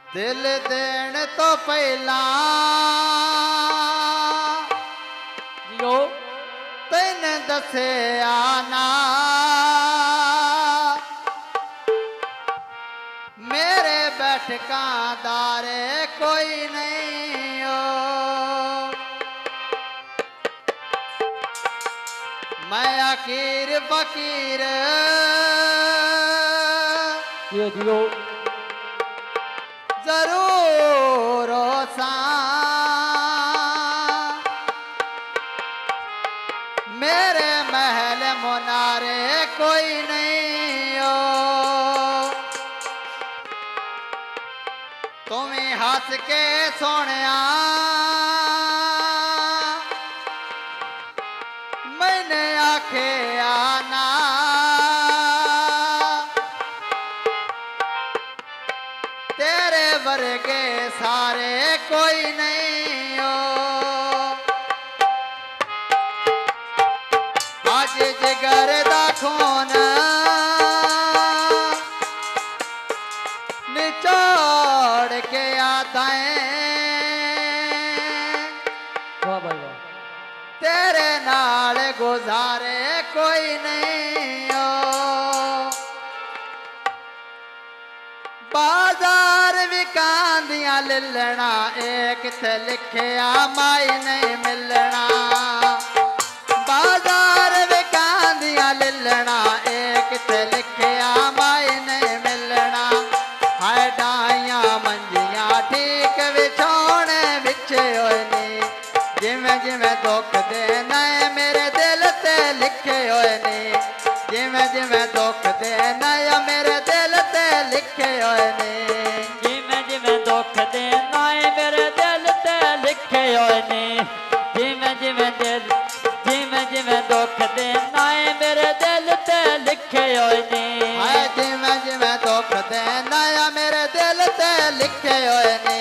दिल देण तो पहला जियो तैन दसे आना मेरे बैठका दारे कोई नहीं हो। मैं आखिर फकीर जियो जियो जरूर सा मेरे महल मुनारे कोई नहीं हो। तुम्हें हंस के सोनिया मैंने आखे आना तेरे वर्गे सारे कोई नहीं हो। आज जिगर दा खून निचोड़ के आता वाह भाई वाह तेरे नाल गुजारे कोई नहीं हो। बाजार विकांदियां लिलना एक थे लिखिया माई नहीं मिलना। बाजार विकांदियां लिलना एक थे लिखिया माई नहीं मिलना। हाय डाइया मंजियां ठीक विछोने बिछे होए नी जिमें जिमें दुख देना है मेरे दिल ते लिखे होए नी। जिमें जिमें दुख देना है मेरे दिल ते लिखे होए नी। जिमें जिमें दुख देना है मेरे दिल ते लिखे होए ने। जिमें जिमें दुख देना है मेरे दिल ते लिखे होए ने। हाय जिमें जिमें दुख देना है मेरे दिल ते लिखे होए नी।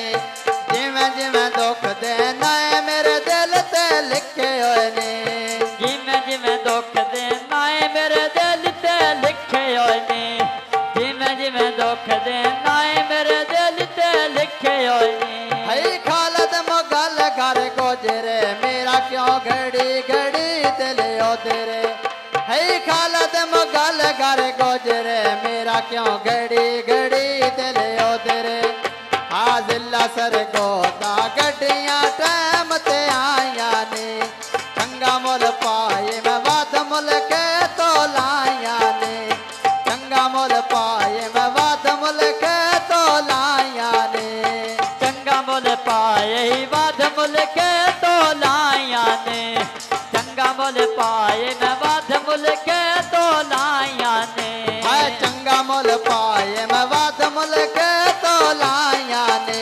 जिमें जिमें दुख देना है मेरे दिल ते लिखे होए नी। जिमें जिमें दुख देना है मेरे दिल ते लिखे होए ने। जिमें जिमें दुख देना है मेरे दिल ते लिखे होए ने। हई खालद मुगल घर गुजरे मेरा क्यों घड़ी घड़ी दिल ओ तेरे। हई खालद मुगल घर गुजरे मेरा क्यों घड़ी घड़ी दिल ओ तेरे। हाजिल्ला सर गोदा गड्डियां टैम ते आया ने। चंगा मुल पाए मैं वाद मुल के तो लाया ने। चंगा मुल पाए मैं वाद मुल के तो लाया ने। चंगा मुल पाए वाद मुल के तो लाया ने। चंगा मुल पाए मैं वाद मुल के तो लाया ने। हाय चंगा मुल पाए मैं वाद मुल के तो लाया ने।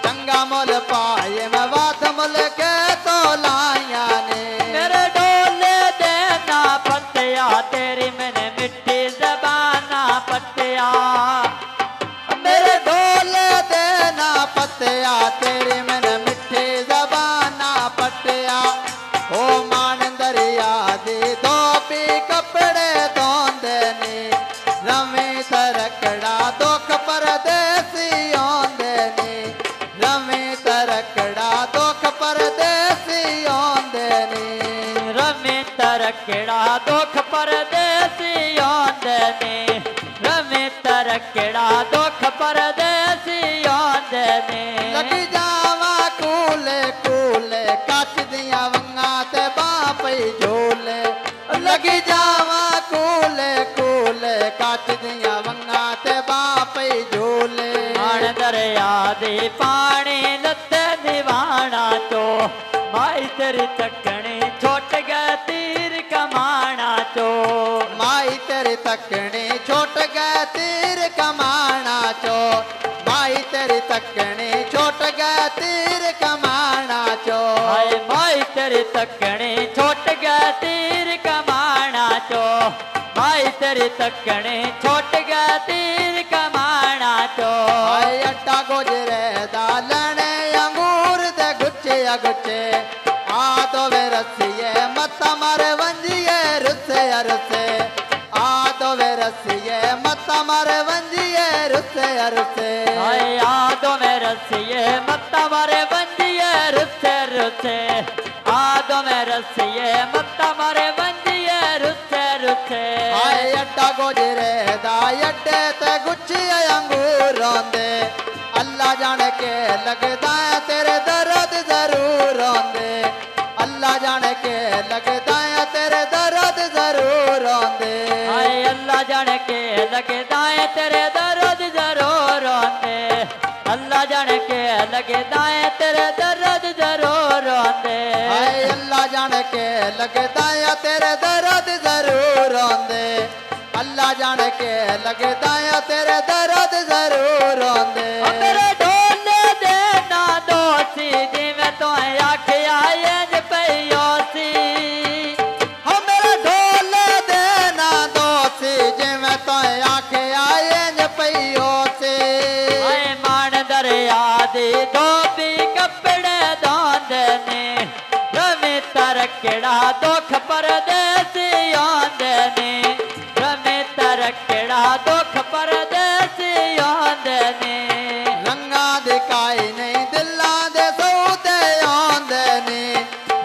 चंगा मुल पाए मैं वाद मुल के तो लाया ने। मेरे डोले देना पत्तिया तेरी मैंने मिट्टी जबाना पत्तिया। मेरे ढोले देना पत्तिया तेरी मैंने मिठी जबाना पट्टिया। ओ मान दरिया दी धोपी कपड़े धोंदे नी। रमी तरकड़ा दुख परदेसी आंदे नी। रमी तरकड़ा दुख परदेसी आंदे नी। रमे तरकड़ा दुख परदेसी आंदे ने। रमे तरकड़ा दुख परदेसी आंदे ने। लगी जावा कूले कूले कच दिया वंगा ते बापई झोले। लगी जावा कूले कूले कच दिया वंगा ते बापई झोले। आण दरिया दे पानी लते दीवाना चो माई तेरी तकने छोट गए तीर कमाना चो। माई तेरी तकने छोट गए तीर कमाना चो। माई तेरी तकने छोट गए तीर कमाना चो। हाय माई तेरी तकने छोट गए तीर कमाना चो। माई तेरी तकने छोट गए तीर कमाना चो। हाय अट्टा गुजरे दालने अंगूर दे गुच्छे गुच्छे। आ तो वे रसिए मत मर वंजिए रुसे रुसे। आ तो वे रसिए मत्ता मारे वंजिए रुसे रुसे हाय आदो में रसिए मत्ता मारे बंजिए रुसे रुसे आदो में रसिए मत्ता मारे बंजिए रुसे रुसे हाय अड्डा गोजरे दा अड्डे ते गुच्छी अंगूर रोंदे अल्लाह जाने के लगदा है तेरे दर्द जरूर रोंदे अल्लाह जाने के लगदा है तेरे दर्द जरूर रोंदे हाय अल्लाह जाने के लगदा है तेरे दर्द जरूर रोंदे अल्लाह जाने के लगदा है तेरे दर्द जरूर रोंदे हाय अल्लाह जाने के लगदा है तेरे दर्द जरूर रोंदे अल्लाह जाने के लगदा है तेरे दर्द जरूर रोंदे मेरे ढोले दे ना दोसी जिवें तो आखिया इंज पईओसी मेरे ढोले दे ना दोसी जिवें तो आखिया इंज पईओ से हाय मान दरिया दी धोबी कपड़े धोंदे ने रमी तरकड़ा दुख परदेसी आंदे ने रमी तरकड़ा दुख परदेसी आंदे ने रंगा दे काई नहीं दिल्ला दे सौते आंदे ने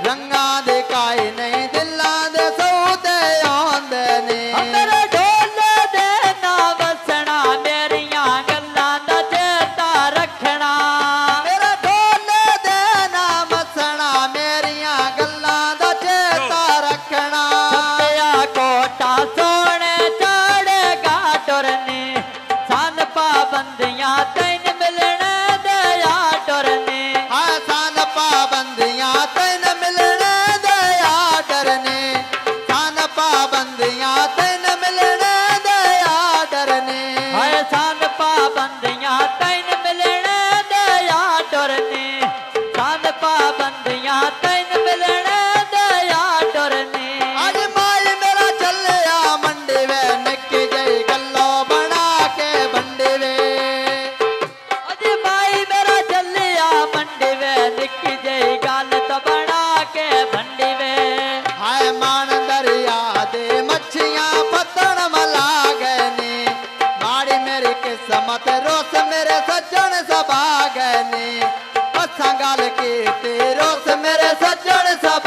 रंगा दे काई नहीं दिल्ला दे सौते आंदे ने मेरे ढोले दे ना वसना मेरियां गल्लां दा चेता रखना मेरे ढोले दे ना मसना मेरियां गल्लां दा चेता रखना छप्पिया कोटा सोने चढ़ेगा टुरनी सन पाबंदियां तैन मिलने दया टुरनी सान पाबंदियां तैन मिलने दया डरने सान पाबंदियां तैन मिलने दया डरने हाय सन पाबंदियां तैन मिलने दया टुरनी सन पाबंदियां तैन मिलने दया टुरनी आज माई मेरा चलिया मंडी वे निक्की जई गल्लो बना के बंडी वे अज भाई मेरा चलिया मंडी वे निक्की जई गल तो बना के भंडी वे हाय मान दरिया दे मच्छियां पतन मला गए ने माड़ी मेरी किस्मत रोस मेरे सज्जन सबा गए ने असां गल कीती रोस मेरे सज्जन सब